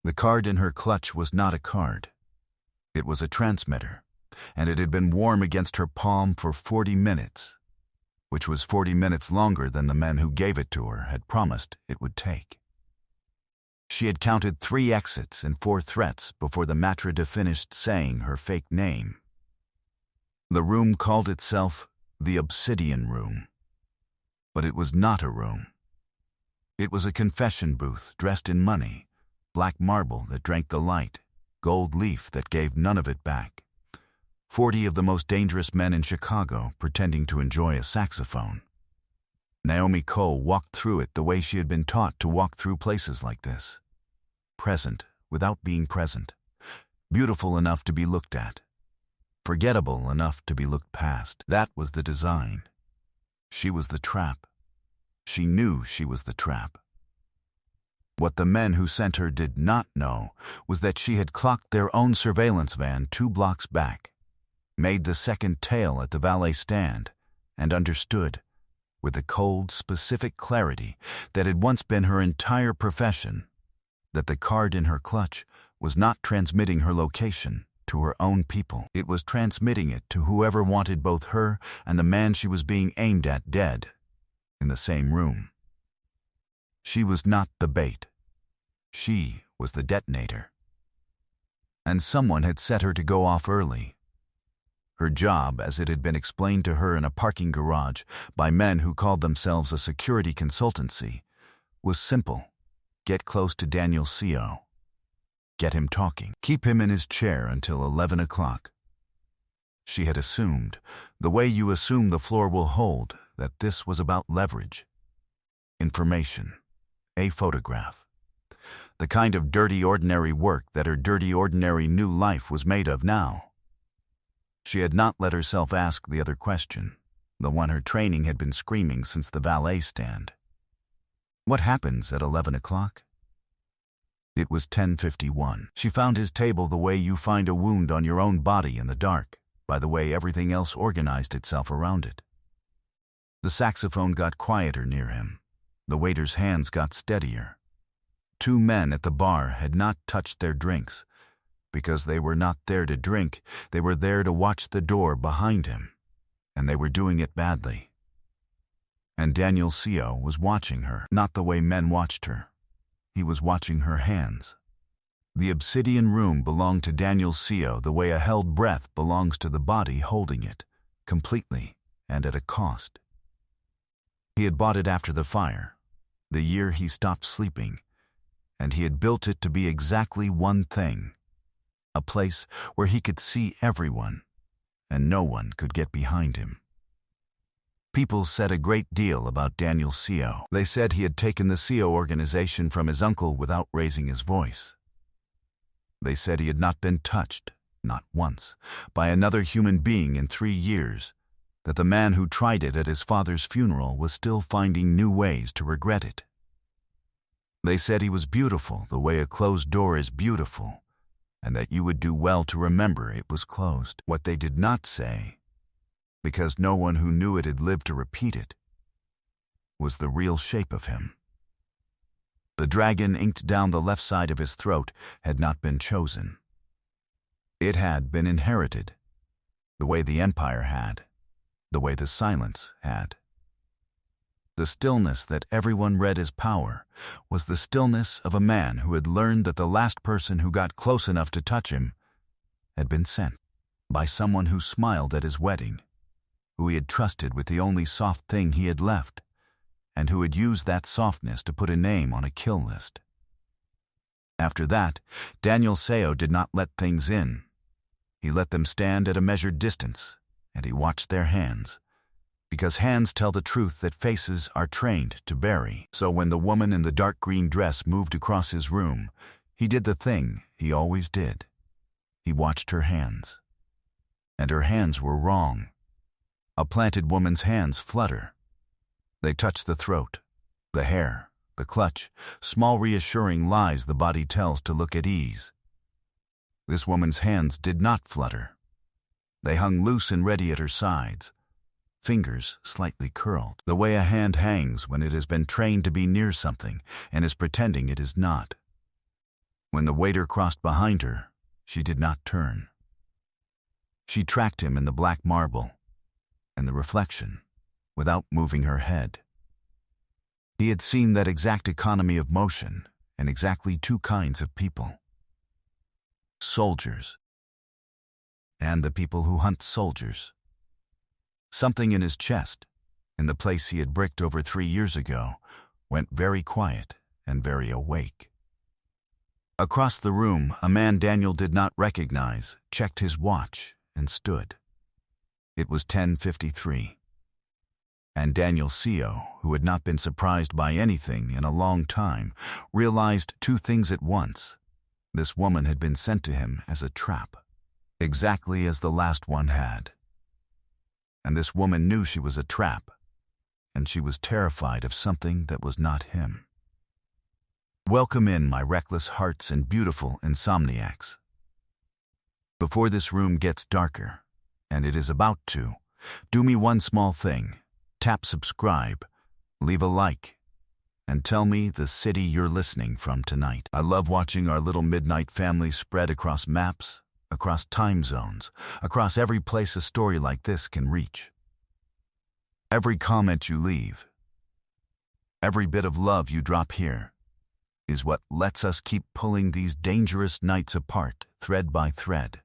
The card in her clutch was not a card. It was a transmitter, and it had been warm against her palm for 40 minutes, which was 40 minutes longer than the men who gave it to her had promised it would take. She had counted 3 exits and 4 threats before the maitre finished saying her fake name. The room called itself the Obsidian Room. But it was not a room. It was a confession booth dressed in money, black marble that drank the light, gold leaf that gave none of it back. 40 of the most dangerous men in Chicago pretending to enjoy a saxophone. Naomi Cole walked through it the way she had been taught to walk through places like this. Present without being present. Beautiful enough to be looked at. Forgettable enough to be looked past. That was the design. She was the trap. She knew she was the trap. What the men who sent her did not know was that she had clocked their own surveillance van 2 blocks back, made the second tail at the valet stand, and understood, with the cold, specific clarity that had once been her entire profession, that the card in her clutch was not transmitting her location to her own people. It was transmitting it to whoever wanted both her and the man she was being aimed at dead in the same room. She was not the bait. She was the detonator. And someone had set her to go off early. Her job, as it had been explained to her in a parking garage by men who called themselves a security consultancy, was simple. Get close to Daniel C.O. Get him talking. Keep him in his chair until 11 o'clock. She had assumed, the way you assume the floor will hold, that this was about leverage. Information. A photograph. The kind of dirty ordinary work that her dirty ordinary new life was made of now. She had not let herself ask the other question, the one her training had been screaming since the valet stand. What happens at 11 o'clock? It was 10:51. She found his table the way you find a wound on your own body in the dark, by the way everything else organized itself around it. The saxophone got quieter near him. The waiter's hands got steadier. 2 men at the bar had not touched their drinks. Because they were not there to drink, they were there to watch the door behind him, and they were doing it badly. And Daniel C.O. was watching her, not the way men watched her. He was watching her hands. The Obsidian Room belonged to Daniel C.O. the way a held breath belongs to the body holding it, completely and at a cost. He had bought it after the fire, the year he stopped sleeping, and he had built it to be exactly one thing. A place where he could see everyone, and no one could get behind him. People said a great deal about Daniel C.O. They said he had taken the C.O. organization from his uncle without raising his voice. They said he had not been touched, not once, by another human being in 3 years, that the man who tried it at his father's funeral was still finding new ways to regret it. They said he was beautiful the way a closed door is beautiful, and that you would do well to remember it was closed. What they did not say, because no one who knew it had lived to repeat it, was the real shape of him. The dragon inked down the left side of his throat had not been chosen. It had been inherited, the way the empire had, the way the silence had. The stillness that everyone read as power was the stillness of a man who had learned that the last person who got close enough to touch him had been sent by someone who smiled at his wedding, who he had trusted with the only soft thing he had left, and who had used that softness to put a name on a kill list. After that, Daniel C.O. did not let things in. He let them stand at a measured distance, and he watched their hands. Because hands tell the truth that faces are trained to bury. So when the woman in the dark green dress moved across his room, he did the thing he always did. He watched her hands. And her hands were wrong. A planted woman's hands flutter. They touch the throat, the hair, the clutch, small reassuring lies the body tells to look at ease. This woman's hands did not flutter. They hung loose and ready at her sides, fingers slightly curled, the way a hand hangs when it has been trained to be near something and is pretending it is not. When the waiter crossed behind her, she did not turn. She tracked him in the black marble and the reflection without moving her head. He had seen that exact economy of motion and exactly two kinds of people. Soldiers and the people who hunt soldiers. Something in his chest, in the place he had bricked over 3 years ago, went very quiet and very awake. Across the room, a man Daniel did not recognize checked his watch and stood. It was 10:53. And Daniel Seo, who had not been surprised by anything in a long time, realized two things at once. This woman had been sent to him as a trap, exactly as the last one had. And this woman knew she was a trap, and she was terrified of something that was not him. Welcome in, my reckless hearts and beautiful insomniacs. Before this room gets darker, and it is about to, do me one small thing. Tap subscribe, leave a like, and tell me the city you're listening from tonight. I love watching our little midnight family spread across maps, across time zones, across every place a story like this can reach. Every comment you leave, every bit of love you drop here, is what lets us keep pulling these dangerous nights apart, thread by thread,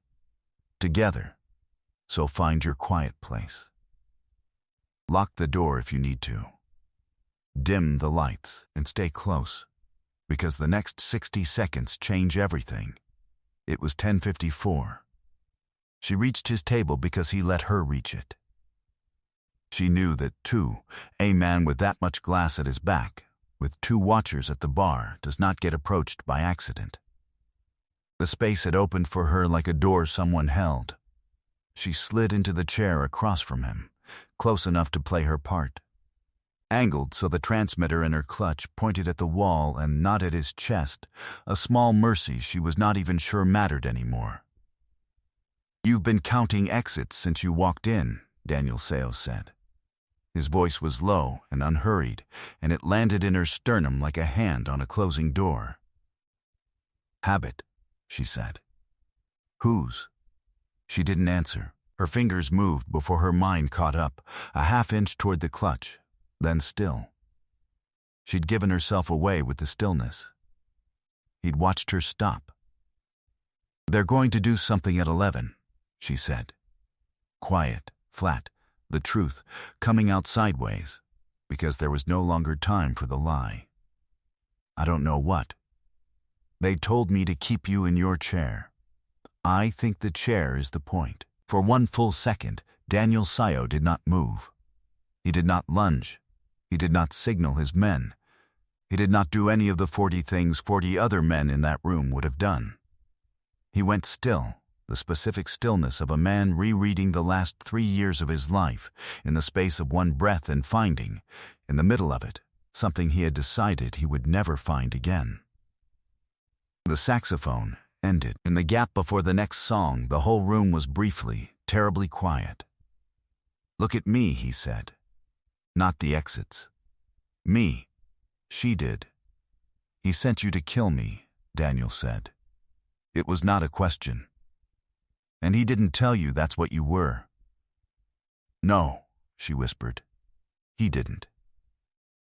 together. So find your quiet place. Lock the door if you need to. Dim the lights and stay close, because the next 60 seconds change everything. It was 10:54. She reached his table because he let her reach it. She knew that a man with that much glass at his back, with 2 watchers at the bar, does not get approached by accident. The space had opened for her like a door someone held. She slid into the chair across from him, close enough to play her part. Angled so the transmitter in her clutch pointed at the wall and not at his chest, a small mercy she was not even sure mattered anymore. "You've been counting exits since you walked in," Daniel Seo said. His voice was low and unhurried, and it landed in her sternum like a hand on a closing door. "Habit," she said. "Whose?" She didn't answer. Her fingers moved before her mind caught up, a half-inch toward the clutch, then still. She'd given herself away with the stillness. He'd watched her stop. "They're going to do something at 11, she said. Quiet, flat, the truth coming out sideways, because there was no longer time for the lie. "I don't know what. They told me to keep you in your chair. I think the chair is the point." For 1 full second, Daniel Seo did not move. He did not lunge. He did not signal his men. He did not do any of the 40 things 40 other men in that room would have done. He went still, the specific stillness of a man rereading the last 3 years of his life, in the space of one breath, and finding, in the middle of it, something he had decided he would never find again. The saxophone ended. In the gap before the next song, the whole room was briefly, terribly quiet. "Look at me," he said. "Not the exits. Me. She did. He sent you to kill me," Daniel said. "It was not a question. And he didn't tell you that's what you were." "No," she whispered. "He didn't."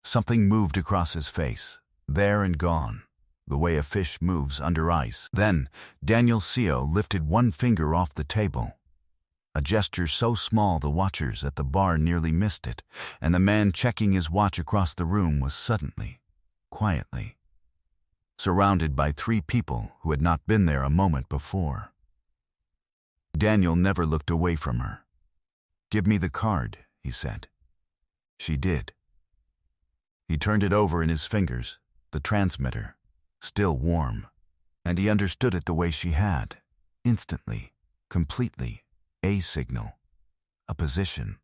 Something moved across his face, there and gone, the way a fish moves under ice. Then Daniel Seo lifted one finger off the table, a gesture so small the watchers at the bar nearly missed it, and the man checking his watch across the room was suddenly, quietly, surrounded by 3 people who had not been there a moment before. Daniel never looked away from her. "Give me the card," he said. She did. He turned it over in his fingers, the transmitter, still warm, and he understood it the way she had, instantly, completely, a signal, a position.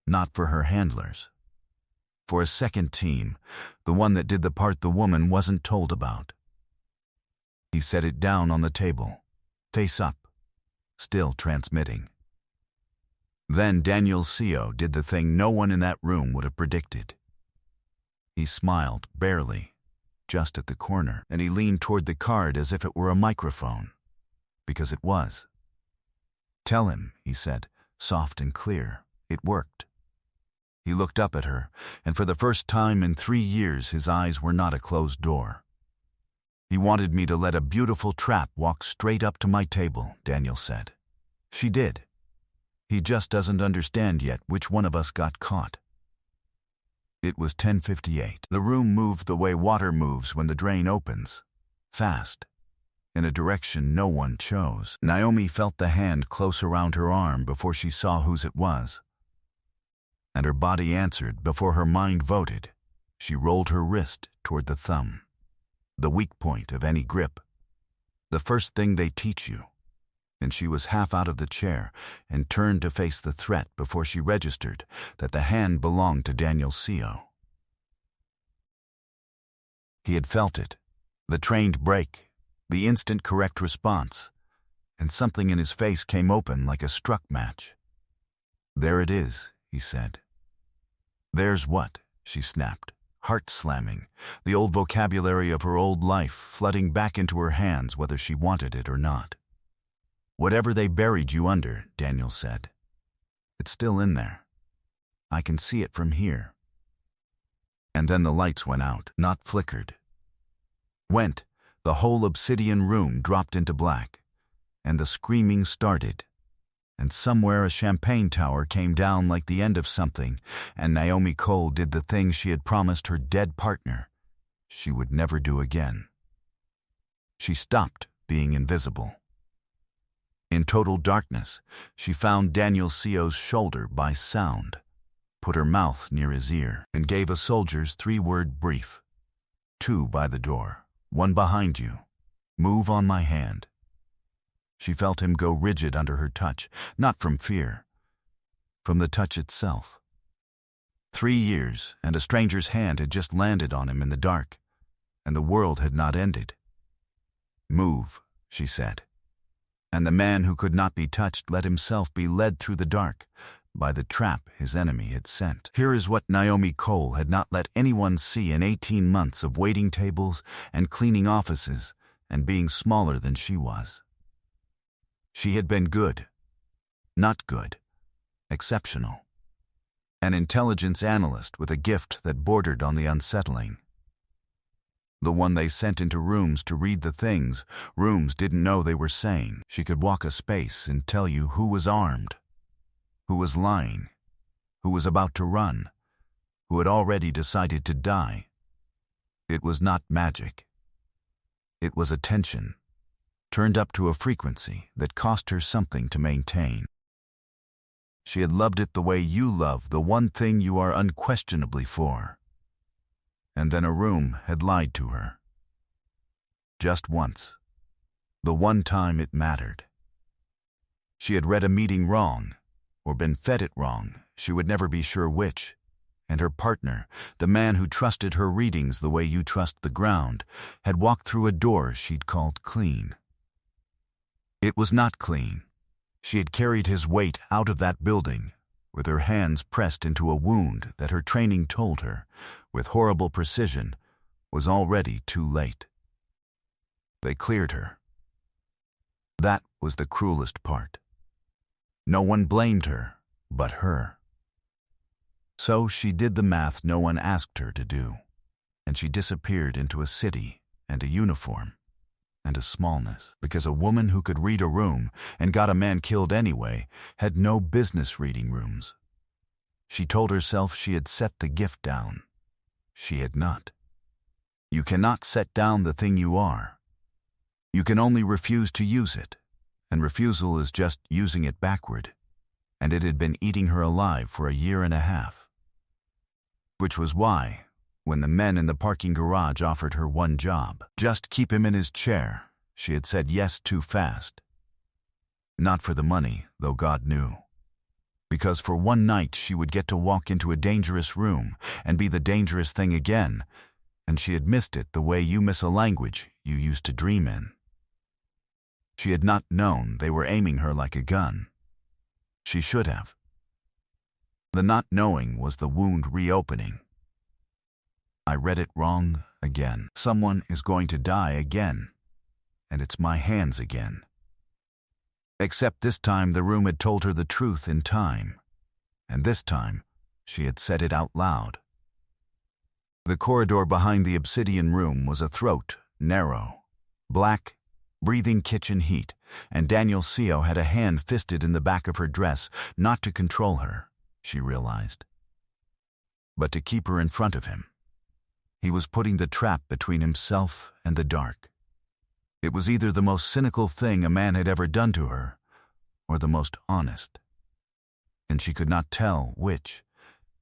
Not for her handlers. For a second team, the one that did the part the woman wasn't told about. He set it down on the table, face up, still transmitting. Then Daniel Seo did the thing no one in that room would have predicted. He smiled, barely, just at the corner, and he leaned toward the card as if it were a microphone. Because it was. "Tell him," he said, soft and clear. It worked. He looked up at her, and for the first time in 3 years his eyes were not a closed door. "He wanted me to let a beautiful trap walk straight up to my table," Daniel said. "She did. He just doesn't understand yet which one of us got caught." It was 10:58. The room moved the way water moves when the drain opens. Fast. In a direction no one chose. Naomi felt the hand close around her arm before she saw whose it was. And her body answered before her mind voted. She rolled her wrist toward the thumb. The weak point of any grip. The first thing they teach you. And she was half out of the chair and turned to face the threat before she registered that the hand belonged to Daniel Seo. He had felt it, the trained break, the instant correct response, and something in his face came open like a struck match. "There it is," he said. "There's what?" she snapped, heart slamming, the old vocabulary of her old life flooding back into her hands whether she wanted it or not. "Whatever they buried you under," Daniel said. "It's still in there. I can see it from here." And then the lights went out, not flickered. Went. The whole obsidian room dropped into black, and the screaming started. And somewhere a champagne tower came down like the end of something, and Naomi Cole did the thing she had promised her dead partner she would never do again. She stopped being invisible. In total darkness, she found Daniel Seo's shoulder by sound, put her mouth near his ear, and gave a soldier's 3-word brief. 2 by the door, 1 behind you. Move on my hand. She felt him go rigid under her touch, not from fear, from the touch itself. 3 years, and a stranger's hand had just landed on him in the dark, and the world had not ended. "Move," she said. And the man who could not be touched let himself be led through the dark by the trap his enemy had sent. Here is what Naomi Cole had not let anyone see in 18 months of waiting tables and cleaning offices and being smaller than she was. She had been good, not good, exceptional. An intelligence analyst with a gift that bordered on the unsettling. The one they sent into rooms to read the things rooms didn't know they were saying. She could walk a space and tell you who was armed, who was lying, who was about to run, who had already decided to die. It was not magic. It was attention, turned up to a frequency that cost her something to maintain. She had loved it the way you love the one thing you are unquestionably for. And then a room had lied to her. Just once. The one time it mattered. She had read a meeting wrong, or been fed it wrong, she would never be sure which, and her partner, the man who trusted her readings the way you trust the ground, had walked through a door she'd called clean. It was not clean. She had carried his weight out of that building, with her hands pressed into a wound that her training told her, with horrible precision, was already too late. They cleared her. That was the cruelest part. No one blamed her, but her. So she did the math no one asked her to do, and she disappeared into a city and a uniform and a smallness, because a woman who could read a room and got a man killed anyway had no business reading rooms. She told herself she had set the gift down. She had not. You cannot set down the thing you are. You can only refuse to use it, and refusal is just using it backward, and it had been eating her alive for 1.5 years. Which was why, when the men in the parking garage offered her one job, just keep him in his chair, she had said yes too fast. Not for the money, though God knew. Because for one night she would get to walk into a dangerous room and be the dangerous thing again, and she had missed it the way you miss a language you used to dream in. She had not known they were aiming her like a gun. She should have. The not knowing was the wound reopening. I read it wrong again. Someone is going to die again, and it's my hands again. Except this time the room had told her the truth in time, and this time she had said it out loud. The corridor behind the obsidian room was a throat, narrow, black, breathing kitchen heat, and Daniel Seo had a hand fisted in the back of her dress, not to control her, she realized, but to keep her in front of him. He was putting the trap between himself and the dark. It was either the most cynical thing a man had ever done to her, or the most honest. And she could not tell which,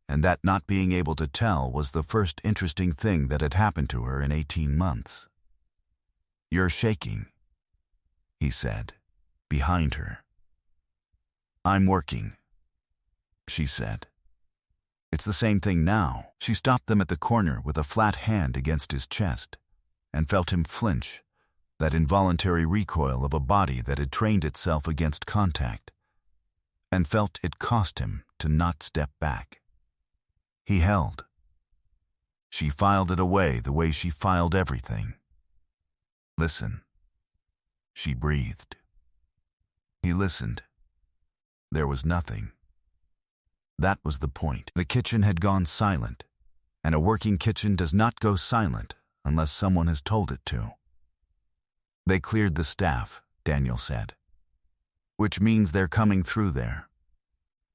and that not being able to tell was the first interesting thing that had happened to her in 18 months. "You're shaking," he said, behind her. "I'm working," she said. "It's the same thing now." She stopped them at the corner with a flat hand against his chest, and felt him flinch, that involuntary recoil of a body that had trained itself against contact, and felt it cost him to not step back. He held. She filed it away the way she filed everything. "Listen," she breathed. He listened. There was nothing. That was the point. The kitchen had gone silent, and a working kitchen does not go silent unless someone has told it to. "They cleared the staff," Daniel said, "which means they're coming through there."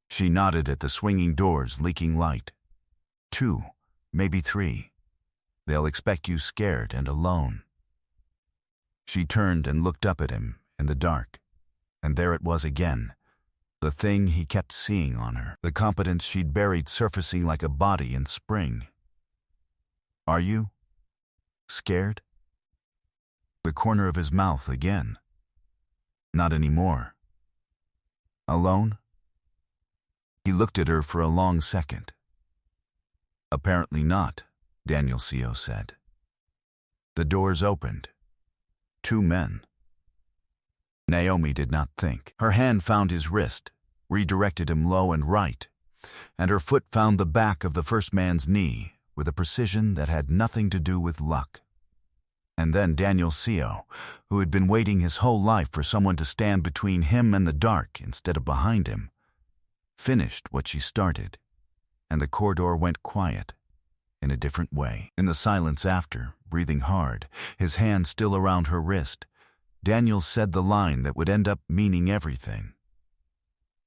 She nodded at the swinging doors leaking light. "2, maybe 3. They'll expect you scared and alone." She turned and looked up at him in the dark, and there it was again, the thing he kept seeing on her, the competence she'd buried surfacing like a body in spring. "Are you scared?" The corner of his mouth again. "Not anymore." "Alone?" He looked at her for a long second. "Apparently not," Daniel Seo said. The doors opened. 2 men. Naomi did not think. Her hand found his wrist, redirected him low and right, and her foot found the back of the first man's knee with a precision that had nothing to do with luck. And then Daniel Seo, who had been waiting his whole life for someone to stand between him and the dark instead of behind him, finished what she started, and the corridor went quiet, in a different way. In the silence after, breathing hard, his hand still around her wrist, Daniel said the line that would end up meaning everything.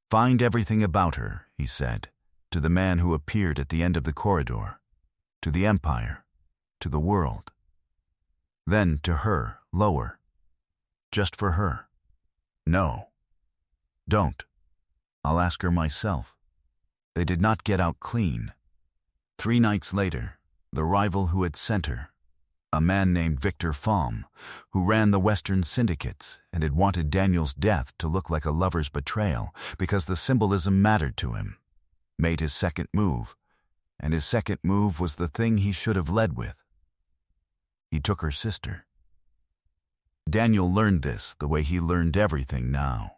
"Find everything about her," he said, to the man who appeared at the end of the corridor, to the Empire, to the world. Then to her, lower. Just for her. "No. Don't. I'll ask her myself." They did not get out clean. 3 nights later, the rival who had sent her, a man named Victor Pham, who ran the Western syndicates and had wanted Daniel's death to look like a lover's betrayal because the symbolism mattered to him, made his second move, and his second move was the thing he should have led with. He took her sister. Daniel learned this the way he learned everything now.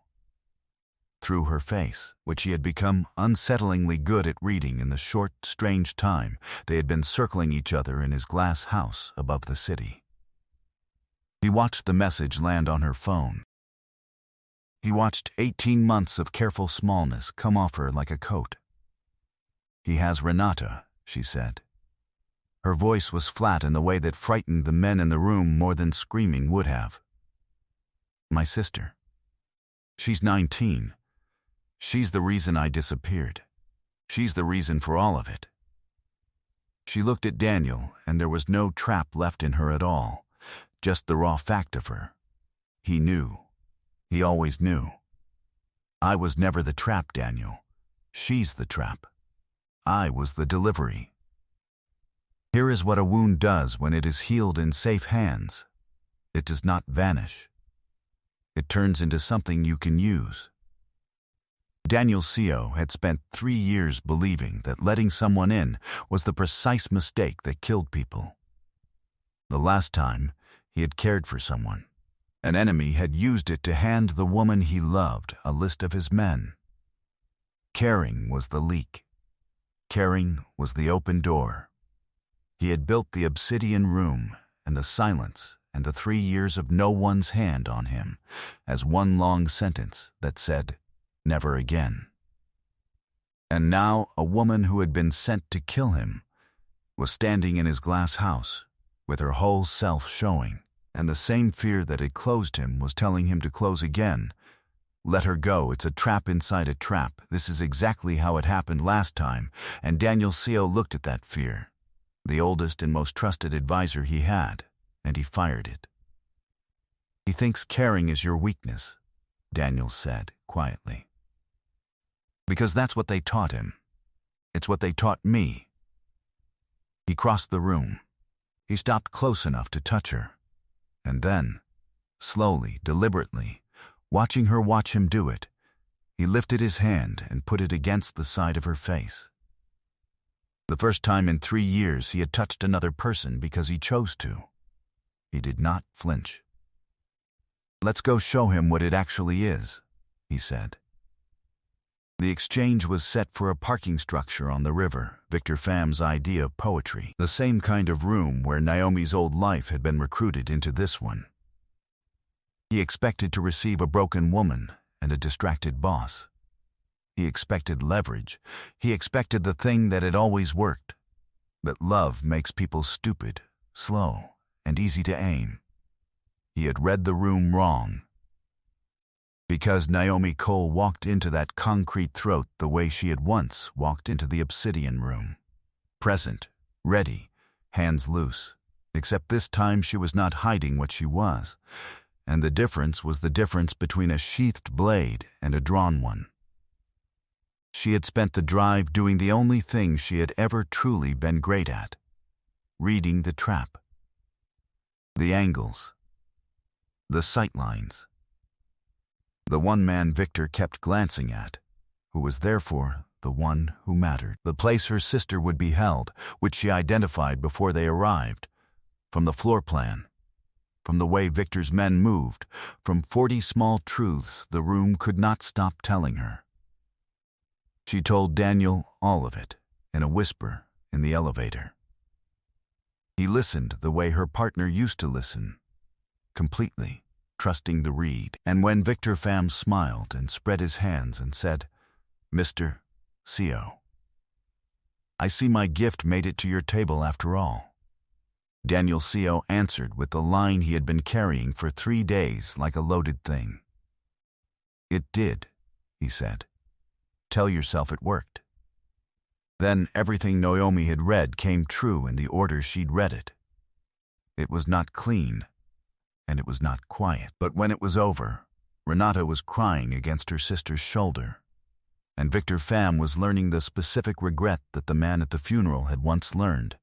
Through her face, which he had become unsettlingly good at reading in the short, strange time they had been circling each other in his glass house above the city. He watched the message land on her phone. He watched 18 months of careful smallness come off her like a coat. "He has Renata," she said. Her voice was flat in the way that frightened the men in the room more than screaming would have. "My sister. She's 19. She's the reason I disappeared. She's the reason for all of it." She looked at Daniel, and there was no trap left in her at all, just the raw fact of her. He knew. He always knew. "I was never the trap, Daniel. She's the trap. I was the delivery." Here is what a wound does when it is healed in safe hands. It does not vanish. It turns into something you can use. Daniel Seo had spent 3 years believing that letting someone in was the precise mistake that killed people. The last time he had cared for someone, an enemy had used it to hand the woman he loved a list of his men. Caring was the leak. Caring was the open door. He had built the obsidian room and the silence and the 3 years of no one's hand on him as one long sentence that said, "Never again." And now a woman who had been sent to kill him was standing in his glass house with her whole self showing, and the same fear that had closed him was telling him to close again. Let her go, it's a trap inside a trap. This is exactly how it happened last time, and Daniel Seo looked at that fear, the oldest and most trusted advisor he had, and he fired it. "He thinks caring is your weakness," Daniel said quietly. "Because that's what they taught him. It's what they taught me." He crossed the room. He stopped close enough to touch her. And then, slowly, deliberately, watching her watch him do it, he lifted his hand and put it against the side of her face. The first time in 3 years he had touched another person because he chose to. He did not flinch. "Let's go show him what it actually is," he said. The exchange was set for a parking structure on the river, Victor Pham's idea of poetry, the same kind of room where Naomi's old life had been recruited into this one. He expected to receive a broken woman and a distracted boss. He expected leverage. He expected the thing that had always worked, that love makes people stupid, slow, and easy to aim. He had read the room wrong. Because Naomi Cole walked into that concrete throat the way she had once walked into the obsidian room. Present, ready, hands loose. Except this time she was not hiding what she was, and the difference was the difference between a sheathed blade and a drawn one. She had spent the drive doing the only thing she had ever truly been great at, reading the trap, the angles, the sight lines. The one man Victor kept glancing at, who was therefore the one who mattered. The place her sister would be held, which she identified before they arrived, from the floor plan, from the way Victor's men moved, from 40 small truths the room could not stop telling her. She told Daniel all of it, in a whisper, in the elevator. He listened the way her partner used to listen, completely, trusting the read. And when Victor Pham smiled and spread his hands and said, "Mr. Seo, I see my gift made it to your table after all," Daniel Seo answered with the line he had been carrying for 3 days like a loaded thing. "It did," he said. "Tell yourself it worked." Then everything Naomi had read came true in the order she'd read it. It was not clean, and it was not quiet. But when it was over, Renata was crying against her sister's shoulder, and Victor Pham was learning the specific regret that the man at the funeral had once learned,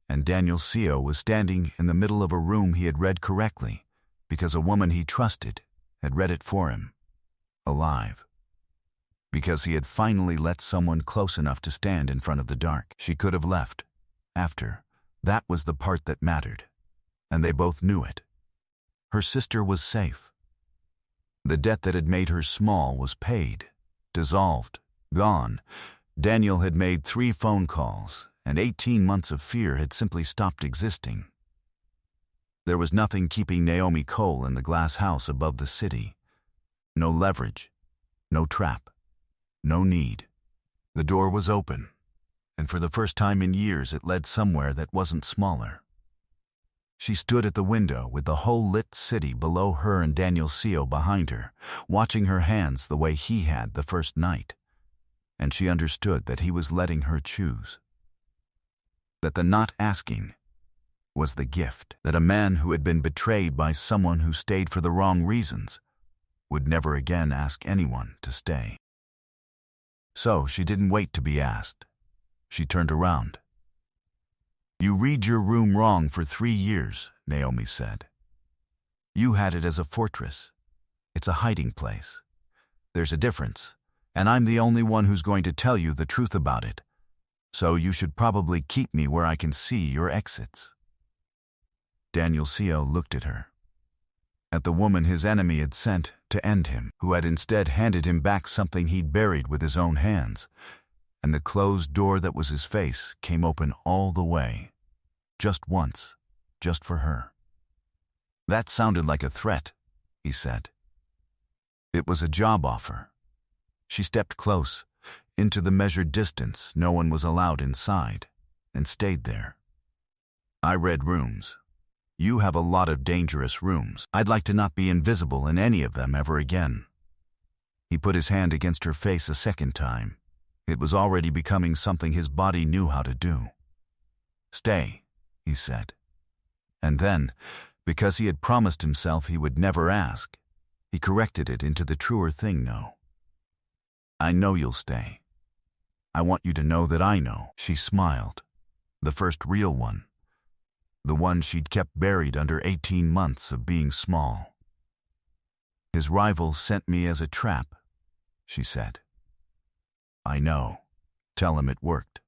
and Daniel Seo was standing in the middle of a room he had read correctly because a woman he trusted had read it for him, alive. Because he had finally let someone close enough to stand in front of the dark. She could have left. After, that was the part that mattered, and they both knew it. Her sister was safe. The debt that had made her small was paid, dissolved, gone. Daniel had made 3 phone calls, and 18 months of fear had simply stopped existing. There was nothing keeping Naomi Cole in the glass house above the city. No leverage, no trap, no need. The door was open, and for the first time in years it led somewhere that wasn't smaller. She stood at the window with the whole lit city below her and Daniel Seo behind her, watching her hands the way he had the first night. And she understood that he was letting her choose. That the not asking was the gift. That a man who had been betrayed by someone who stayed for the wrong reasons would never again ask anyone to stay. So she didn't wait to be asked. She turned around. "You read your room wrong for 3 years," Naomi said. "You had it as a fortress. It's a hiding place. There's a difference, and I'm the only one who's going to tell you the truth about it. So you should probably keep me where I can see your exits." Daniel Seo looked at her. At the woman his enemy had sent to end him, who had instead handed him back something he'd buried with his own hands, and the closed door that was his face came open all the way. Just once. Just for her. That sounded like a threat, he said. It was a job offer. She stepped close, into the measured distance no one was allowed inside, and stayed there. I read rooms. You have a lot of dangerous rooms. I'd like to not be invisible in any of them ever again. He put his hand against her face a second time. It was already becoming something his body knew how to do. Stay, he said. And then, because he had promised himself he would never ask, he corrected it into the truer thing no. I know you'll stay. I want you to know that I know. She smiled. The first real one. The one she'd kept buried under 18 months of being small. His rivals sent me as a trap, she said. I know. Tell him it worked.